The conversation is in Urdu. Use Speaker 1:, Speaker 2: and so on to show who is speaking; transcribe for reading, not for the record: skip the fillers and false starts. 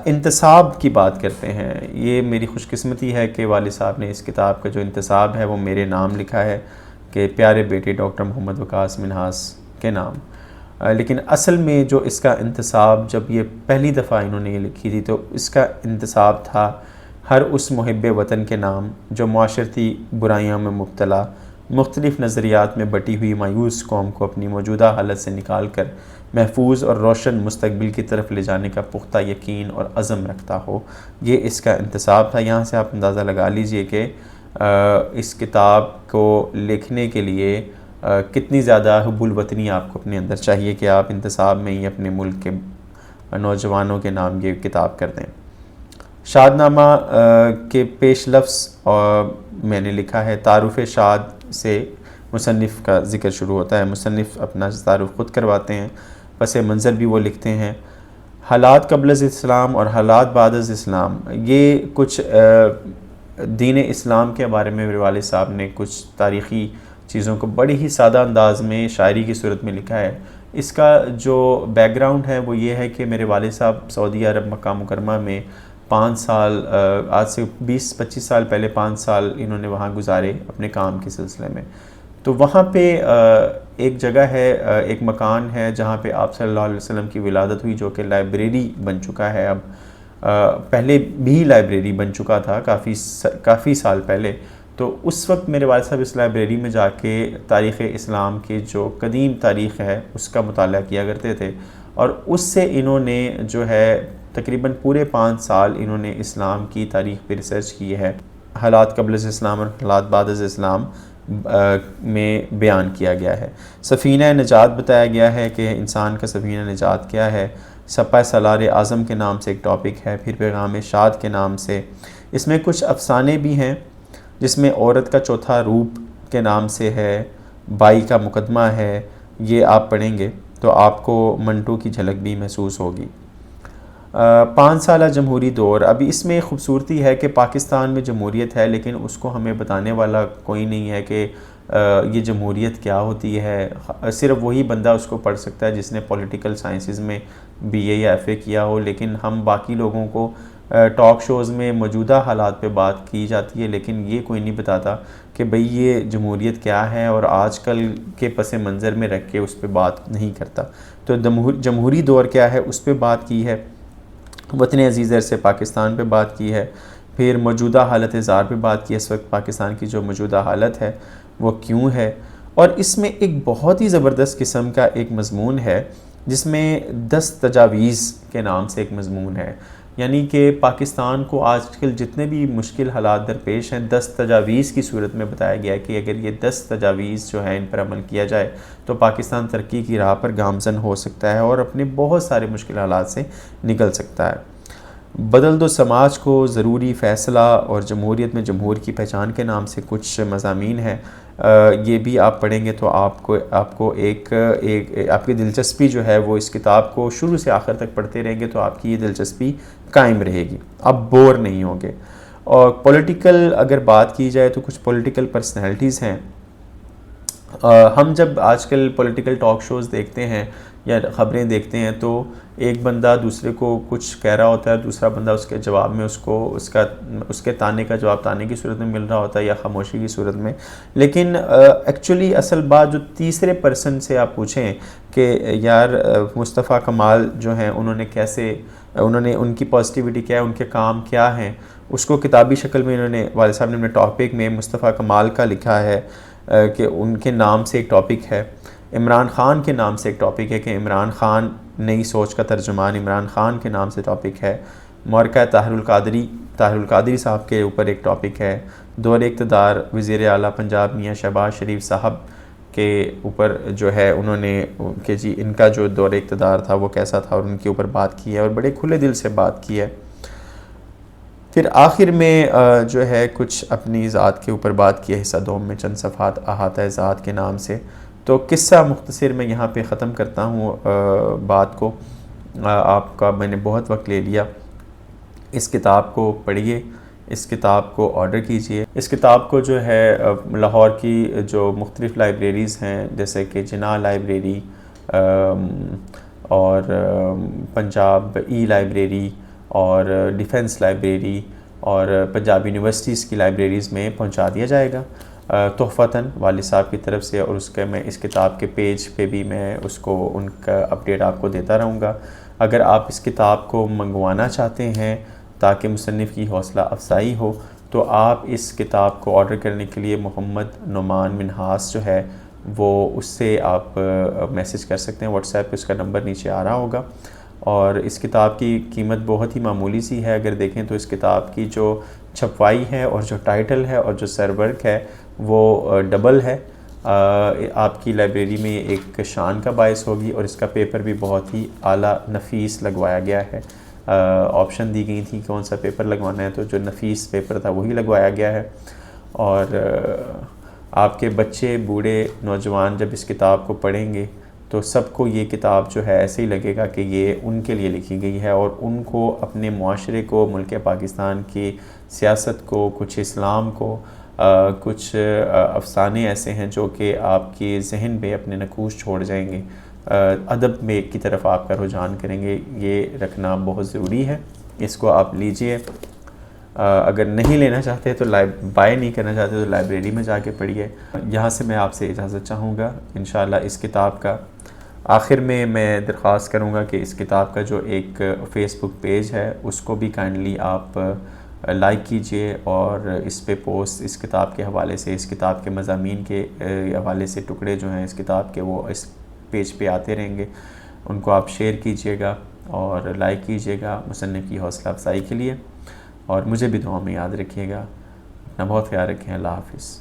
Speaker 1: انتصاب کی بات کرتے ہیں. یہ میری خوش قسمتی ہے کہ والد صاحب نے اس کتاب کا جو انتصاب ہے وہ میرے نام لکھا ہے کہ پیارے بیٹے ڈاکٹر محمد وقاص منہاس کے نام. لیکن اصل میں جو اس کا انتصاب جب یہ پہلی دفعہ انہوں نے یہ لکھی تھی تو اس کا انتصاب تھا ہر اس محب وطن کے نام جو معاشرتی برائیوں میں مبتلا مختلف نظریات میں بٹی ہوئی مایوس قوم کو اپنی موجودہ حالت سے نکال کر محفوظ اور روشن مستقبل کی طرف لے جانے کا پختہ یقین اور عزم رکھتا ہو. یہ اس کا انتصاب تھا. یہاں سے آپ اندازہ لگا لیجئے کہ اس کتاب کو لکھنے کے لیے کتنی زیادہ حب الوطنی آپ کو اپنے اندر چاہیے کہ آپ انتصاب میں ہی اپنے ملک کے نوجوانوں کے نام یہ کتاب کر دیں. شاد نامہ کے پیش لفظ میں نے لکھا ہے. تعارف شاد سے مصنف کا ذکر شروع ہوتا ہے. مصنف اپنا تعارف خود کرواتے ہیں, پس منظر بھی وہ لکھتے ہیں. حالات قبل از اسلام اور حالات بعد از اسلام, یہ کچھ دین اسلام کے بارے میں میرے والد صاحب نے کچھ تاریخی چیزوں کو بڑی ہی سادہ انداز میں شاعری کی صورت میں لکھا ہے. اس کا جو بیک گراؤنڈ ہے وہ یہ ہے کہ میرے والد صاحب سعودی عرب مکہ مکرمہ میں 5 سال, آج سے 20-25 سال پہلے 5 سال انہوں نے وہاں گزارے اپنے کام کے سلسلے میں. تو وہاں پہ ایک جگہ ہے, ایک مکان ہے جہاں پہ آپ صلی اللہ علیہ وسلم کی ولادت ہوئی, جو کہ لائبریری بن چکا ہے. اب پہلے بھی لائبریری بن چکا تھا کافی سال پہلے. تو اس وقت میرے والد صاحب اس لائبریری میں جا کے تاریخ اسلام کے جو قدیم تاریخ ہے اس کا مطالعہ کیا کرتے تھے, اور اس سے انہوں نے جو ہے تقریباً پورے 5 سال انہوں نے اسلام کی تاریخ پہ ریسرچ کی ہے. حالات قبل از اسلام اور حالات بعد از اسلام میں بیان کیا گیا ہے. سفینہ نجات بتایا گیا ہے کہ انسان کا سفینہ نجات کیا ہے. سپہ سالار اعظم کے نام سے ایک ٹاپک ہے. پھر پیغام شاد کے نام سے. اس میں کچھ افسانے بھی ہیں جس میں عورت کا چوتھا روپ کے نام سے ہے. بائی کا مقدمہ ہے. یہ آپ پڑھیں گے تو آپ کو منٹو کی جھلک بھی محسوس ہوگی. 5 سالہ جمہوری دور. ابھی اس میں خوبصورتی ہے کہ پاکستان میں جمہوریت ہے لیکن اس کو ہمیں بتانے والا کوئی نہیں ہے کہ یہ جمہوریت کیا ہوتی ہے. صرف وہی بندہ اس کو پڑھ سکتا ہے جس نے پولیٹیکل سائنسز میں BA یا FA کیا ہو. لیکن ہم باقی لوگوں کو ٹاک شوز میں موجودہ حالات پہ بات کی جاتی ہے, لیکن یہ کوئی نہیں بتاتا کہ بھئی یہ جمہوریت کیا ہے, اور آج کل کے پس منظر میں رکھ کے اس پہ بات نہیں کرتا. تو جمہوری دور کیا ہے اس پہ بات کی ہے. وطن عزیز سے پاکستان پہ بات کی ہے. پھر موجودہ حالت زار پہ بات کی ہے. اس وقت پاکستان کی جو موجودہ حالت ہے وہ کیوں ہے. اور اس میں ایک بہت ہی زبردست قسم کا ایک مضمون ہے جس میں 10 تجاویز کے نام سے ایک مضمون ہے. یعنی کہ پاکستان کو آج کل جتنے بھی مشکل حالات درپیش ہیں 10 تجاویز کی صورت میں بتایا گیا ہے کہ اگر یہ 10 تجاویز جو ہیں ان پر عمل کیا جائے تو پاکستان ترقی کی راہ پر گامزن ہو سکتا ہے اور اپنے بہت سارے مشکل حالات سے نکل سکتا ہے. بدل دو سماج کو, ضروری فیصلہ اور جمہوریت میں جمہور کی پہچان کے نام سے کچھ مضامین ہیں. یہ بھی آپ پڑھیں گے تو آپ کو ایک آپ کی دلچسپی جو ہے وہ اس کتاب کو شروع سے آخر تک پڑھتے رہیں گے تو آپ کی یہ دلچسپی قائم رہے گی, آپ بور نہیں ہوں گے. اور پولیٹیکل اگر بات کی جائے تو کچھ پولیٹیکل پرسنالٹیز ہیں. ہم جب آج کل پولیٹیکل ٹاک شوز دیکھتے ہیں یا خبریں دیکھتے ہیں تو ایک بندہ دوسرے کو کچھ کہہ رہا ہوتا ہے, دوسرا بندہ اس کے جواب میں اس کے تانے کا جواب تانے کی صورت میں مل رہا ہوتا ہے یا خاموشی کی صورت میں. لیکن ایکچولی اصل بات جو تیسرے پرسن سے آپ پوچھیں کہ یار مصطفیٰ کمال جو ہیں انہوں نے ان کی پازیٹیوٹی کیا ہے, ان کے کام کیا ہیں, اس کو کتابی شکل میں انہوں نے والد صاحب نے اپنے ٹاپک میں مصطفیٰ کمال کا لکھا ہے کہ ان کے نام سے ایک ٹاپک ہے. عمران خان کے نام سے ایک ٹاپک ہے کہ عمران خان نئی سوچ کا ترجمان, عمران خان کے نام سے ٹاپک ہے. مورکہ طاہر القادری صاحب کے اوپر ایک ٹاپک ہے. دور اقتدار وزیر اعلیٰ پنجاب میاں شہباز شریف صاحب کے اوپر جو ہے انہوں نے کہ جی ان کا جو دور اقتدار تھا وہ کیسا تھا اور ان کے اوپر بات کی ہے اور بڑے کھلے دل سے بات کی ہے. پھر آخر میں جو ہے کچھ اپنی ذات کے اوپر بات کی ہے, حصہ دوم میں چند صفحات احاطہ ذات کے نام سے. تو قصہ مختصر میں یہاں پہ ختم کرتا ہوں بات کو. آپ کا میں نے بہت وقت لے لیا. اس کتاب کو پڑھیے, اس کتاب کو آرڈر کیجئے. اس کتاب کو جو ہے لاہور کی جو مختلف لائبریریز ہیں جیسے کہ جناح لائبریری اور پنجاب ای لائبریری اور ڈیفنس لائبریری اور پنجاب یونیورسٹیز کی لائبریریز میں پہنچا دیا جائے گا تحفتاً والد صاحب کی طرف سے، اور اس کے میں اس کتاب کے پیج پہ بھی میں اس کو ان کا اپڈیٹ آپ کو دیتا رہوں گا۔ اگر آپ اس کتاب کو منگوانا چاہتے ہیں تاکہ مصنف کی حوصلہ افزائی ہو، تو آپ اس کتاب کو آرڈر کرنے کے لیے محمد نعمان منہاس جو ہے وہ اس سے آپ میسج کر سکتے ہیں، واٹس ایپ پہ اس کا نمبر نیچے آ رہا ہوگا۔ اور اس کتاب کی قیمت بہت ہی معمولی سی ہے، اگر دیکھیں تو اس کتاب کی جو چھپوائی ہے اور جو ٹائٹل ہے اور جو سر ورک ہے وہ ڈبل ہے، آپ کی لائبریری میں ایک شان کا باعث ہوگی، اور اس کا پیپر بھی بہت ہی اعلیٰ نفیس لگوایا گیا ہے۔ آپشن دی گئی تھی کون سا پیپر لگوانا ہے، تو جو نفیس پیپر تھا وہی لگوایا گیا ہے۔ اور آپ کے بچے، بوڑھے، نوجوان جب اس کتاب کو پڑھیں گے تو سب کو یہ کتاب جو ہے ایسے ہی لگے گا کہ یہ ان کے لیے لکھی گئی ہے، اور ان کو اپنے معاشرے کو، ملک پاکستان کی سیاست کو، کچھ اسلام کو، کچھ افسانے ایسے ہیں جو کہ آپ کے ذہن میں اپنے نقوش چھوڑ جائیں گے، ادب میں کی طرف آپ کا رجحان کریں گے۔ یہ رکھنا بہت ضروری ہے، اس کو آپ لیجئے۔ اگر نہیں لینا چاہتے تو بائی نہیں کرنا چاہتے تو لائبریری میں جا کے پڑھیے۔ یہاں سے میں آپ سے اجازت چاہوں گا انشاءاللہ۔ اس کتاب کا آخر میں درخواست کروں گا کہ اس کتاب کا جو ایک فیس بک پیج ہے اس کو بھی کائنڈلی آپ لائک کیجئے، اور اس پہ پوسٹ اس کتاب کے حوالے سے، اس کتاب کے مضامین کے حوالے سے ٹکڑے جو ہیں اس کتاب کے وہ اس پیج پہ آتے رہیں گے، ان کو آپ شیئر کیجئے گا اور لائک کیجئے گا مصنف کی حوصلہ افزائی کے لیے، اور مجھے بھی دعا میں یاد رکھیے گا۔ اپنا بہت خیال رکھیں۔ اللہ حافظ۔